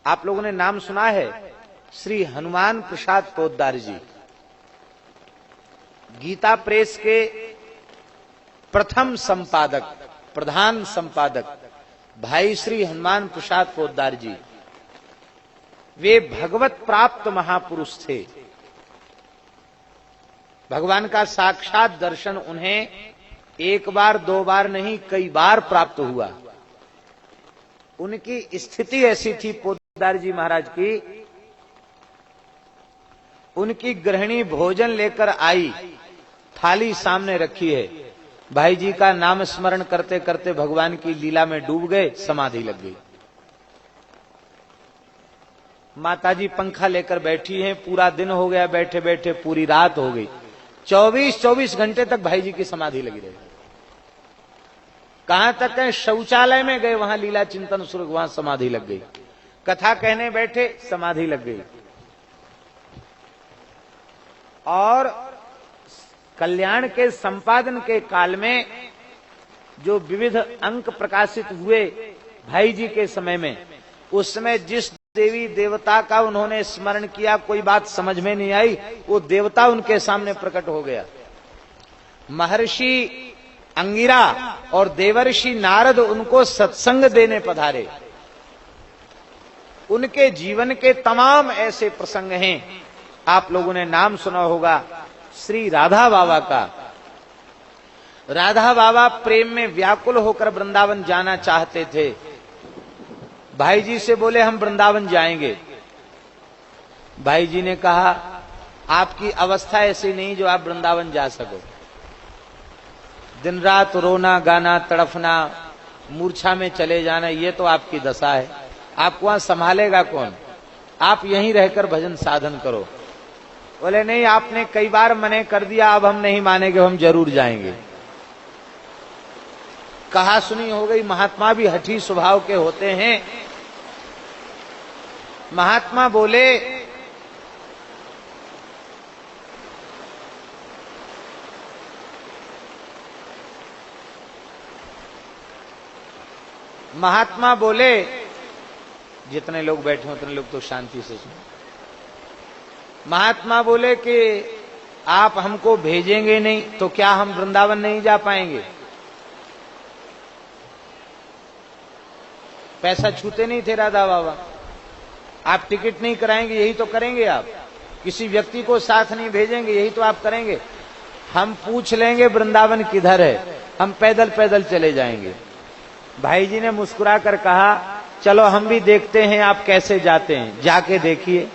आप लोगों ने नाम सुना है श्री हनुमान प्रसाद पोद्दार जी, गीता प्रेस के प्रथम संपादक, प्रधान संपादक भाई श्री हनुमान प्रसाद पोद्दार जी। वे भगवत प्राप्त महापुरुष थे। भगवान का साक्षात दर्शन उन्हें एक बार दो बार नहीं, कई बार प्राप्त हुआ। उनकी स्थिति ऐसी थी पोद्दार जी महाराज की, उनकी गृहिणी भोजन लेकर आई, थाली सामने रखी है, भाई जी का नाम स्मरण करते करते भगवान की लीला में डूब गए, समाधि लग गई। माताजी पंखा लेकर बैठी हैं, पूरा दिन हो गया बैठे बैठे, पूरी रात हो गई, 24 घंटे तक भाई जी की समाधि लगी रही। कहां तक है, शौचालय में गए, वहां लीला चिंतन शुरू, वहां समाधि लग गई। कथा कहने बैठे, समाधि लग गई। और कल्याण के संपादन के काल में जो विविध अंक प्रकाशित हुए भाई जी के समय में, उस समय जिस देवी देवता का उन्होंने स्मरण किया, कोई बात समझ में नहीं आई, वो देवता उनके सामने प्रकट हो गया। महर्षि अंगिरा और देवर्षि नारद उनको सत्संग देने पधारे। उनके जीवन के तमाम ऐसे प्रसंग हैं। आप लोगों ने नाम सुना होगा श्री राधा बाबा का। राधा बाबा प्रेम में व्याकुल होकर वृंदावन जाना चाहते थे। भाई जी से बोले हम वृंदावन जाएंगे। भाई जी ने कहा आपकी अवस्था ऐसी नहीं जो आप वृंदावन जा सको। दिन रात रोना गाना तड़फना, मूर्छा में चले जाना, ये तो आपकी दशा है। आपको वहां संभालेगा कौन? आप यहीं रहकर भजन साधन करो। बोले नहीं, आपने कई बार मने कर दिया, अब हम नहीं मानेंगे, हम जरूर जाएंगे। कहा सुनी हो गई। महात्मा भी हठी स्वभाव के होते हैं। महात्मा बोले जितने लोग बैठे उतने लोग तो शांति से सुनो। महात्मा बोले कि आप हमको भेजेंगे नहीं तो क्या हम वृंदावन नहीं जा पाएंगे? पैसा छूते नहीं थे राधा बाबा। आप टिकट नहीं कराएंगे, यही तो करेंगे आप। किसी व्यक्ति को साथ नहीं भेजेंगे, यही तो आप करेंगे। हम पूछ लेंगे वृंदावन किधर है, हम पैदल पैदल चले जाएंगे। भाई जी ने मुस्कुरा कर कहा चलो हम भी देखते हैं आप कैसे जाते हैं, जाके देखिए।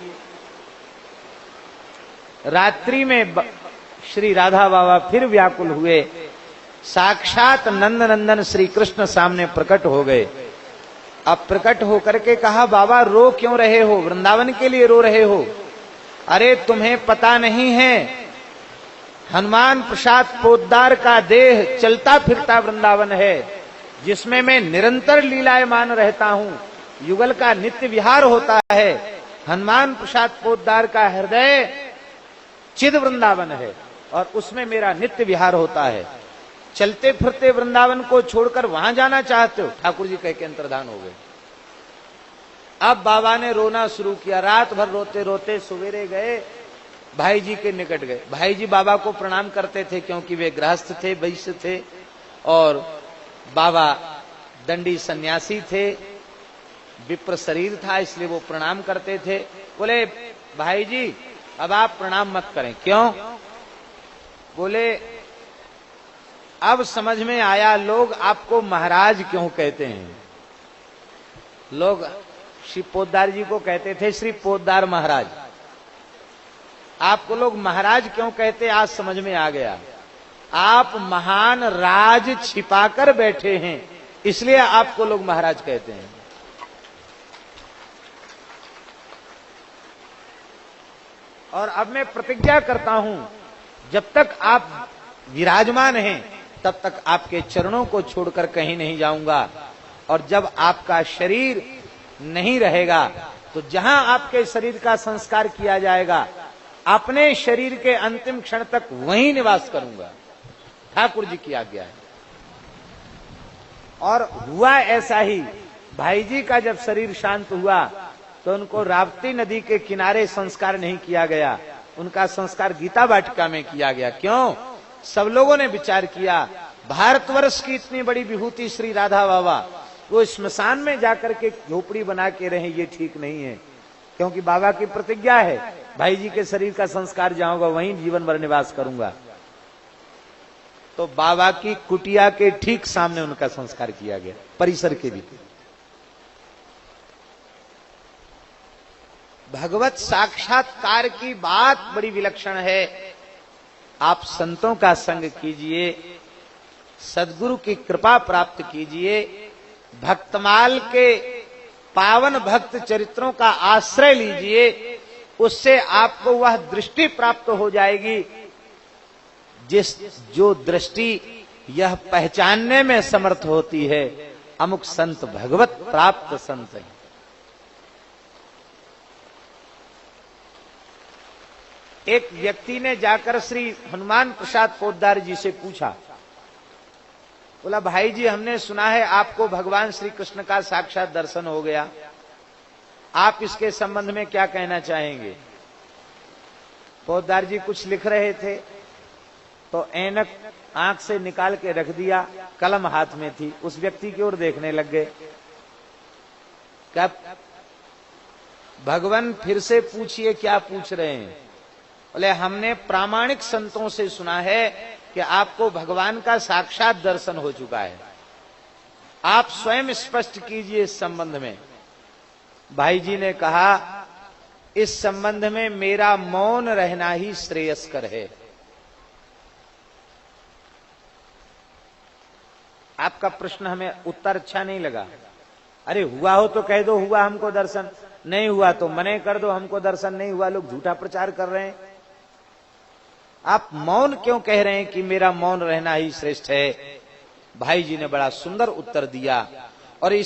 रात्रि में श्री राधा बाबा फिर व्याकुल हुए। साक्षात नंद नंदन श्री कृष्ण सामने प्रकट हो गए। अब प्रकट होकर के कहा बाबा रो क्यों रहे हो, वृंदावन के लिए रो रहे हो? अरे तुम्हें पता नहीं है, हनुमान प्रसाद पोद्दार का देह चलता फिरता वृंदावन है, जिसमें मैं निरंतर लीलायमान रहता हूं, युगल का नित्य विहार होता है। हनुमान प्रसाद पोद्दार का हृदय चिद वृंदावन है और उसमें मेरा नित्य विहार होता है। चलते फिरते वृंदावन को छोड़कर वहां जाना चाहते हो? ठाकुर जी कह के अंतर्धान हो गए। अब बाबा ने रोना शुरू किया। रात भर रोते रोते सवेरे गए, भाई जी के निकट गए। भाई जी बाबा को प्रणाम करते थे क्योंकि वे गृहस्थ थे, वैश्य थे, और बाबा दंडी सन्यासी थे, विप्र शरीर था, इसलिए वो प्रणाम करते थे। बोले भाई जी अब आप प्रणाम मत करें। क्यों? बोले अब समझ में आया लोग आपको महाराज क्यों कहते हैं। लोग श्री पोद्दार जी को कहते थे श्री पोद्दार महाराज। आपको लोग महाराज क्यों कहते, आज समझ में आ गया। आप महान राज छिपाकर बैठे हैं, इसलिए आपको लोग महाराज कहते हैं। और अब मैं प्रतिज्ञा करता हूं, जब तक आप विराजमान हैं तब तक आपके चरणों को छोड़कर कहीं नहीं जाऊंगा, और जब आपका शरीर नहीं रहेगा तो जहां आपके शरीर का संस्कार किया जाएगा, अपने शरीर के अंतिम क्षण तक वहीं निवास करूंगा। ठाकुर जी की आज्ञा है। और हुआ ऐसा ही। भाई जी का जब शरीर शांत हुआ तो उनको राप्ती नदी के किनारे संस्कार नहीं किया गया, उनका संस्कार गीता वाटिका में किया गया। क्यों? सब लोगों ने विचार किया, भारतवर्ष की इतनी बड़ी विभूति श्री राधा बाबा, वो श्मशान में जाकर के झोपड़ी बना के रहे, ये ठीक नहीं है। क्योंकि बाबा की प्रतिज्ञा है, भाई जी के शरीर का संस्कार जहां होगा वहीं जीवन भर निवास करूंगा। तो बाबा की कुटिया के ठीक सामने उनका संस्कार किया गया, परिसर के भीतर। भगवत साक्षात्कार की बात बड़ी विलक्षण है। आप संतों का संग कीजिए, सद्गुरु की कृपा प्राप्त कीजिए, भक्तमाल के पावन भक्त चरित्रों का आश्रय लीजिए, उससे आपको वह दृष्टि प्राप्त हो जाएगी जो दृष्टि यह पहचानने में समर्थ होती है, अमुक संत भगवत प्राप्त संत है। एक व्यक्ति ने जाकर श्री हनुमान प्रसाद पोद्दार जी से पूछा, बोला भाई जी हमने सुना है आपको भगवान श्री कृष्ण का साक्षात दर्शन हो गया, आप इसके संबंध में क्या कहना चाहेंगे? पोद्दार जी कुछ लिख रहे थे तो ऐनक आंख से निकाल के रख दिया, कलम हाथ में थी, उस व्यक्ति की ओर देखने लग गए। कब भगवान फिर से पूछिए क्या पूछ रहे हैं? बोले हमने प्रामाणिक संतों से सुना है कि आपको भगवान का साक्षात दर्शन हो चुका है, आप स्वयं स्पष्ट कीजिए इस संबंध में। भाई जी ने कहा इस संबंध में मेरा मौन रहना ही श्रेयस्कर है। आपका प्रश्न हमें उत्तर अच्छा नहीं लगा। अरे हुआ हो तो कह दो हुआ हमको दर्शन, नहीं हुआ तो मने कर दो हमको दर्शन नहीं हुआ, लोग झूठा प्रचार कर रहे हैं। आप मौन क्यों कह रहे हैं कि मेरा मौन रहना ही श्रेष्ठ है? भाई जी ने बड़ा सुंदर उत्तर दिया और इस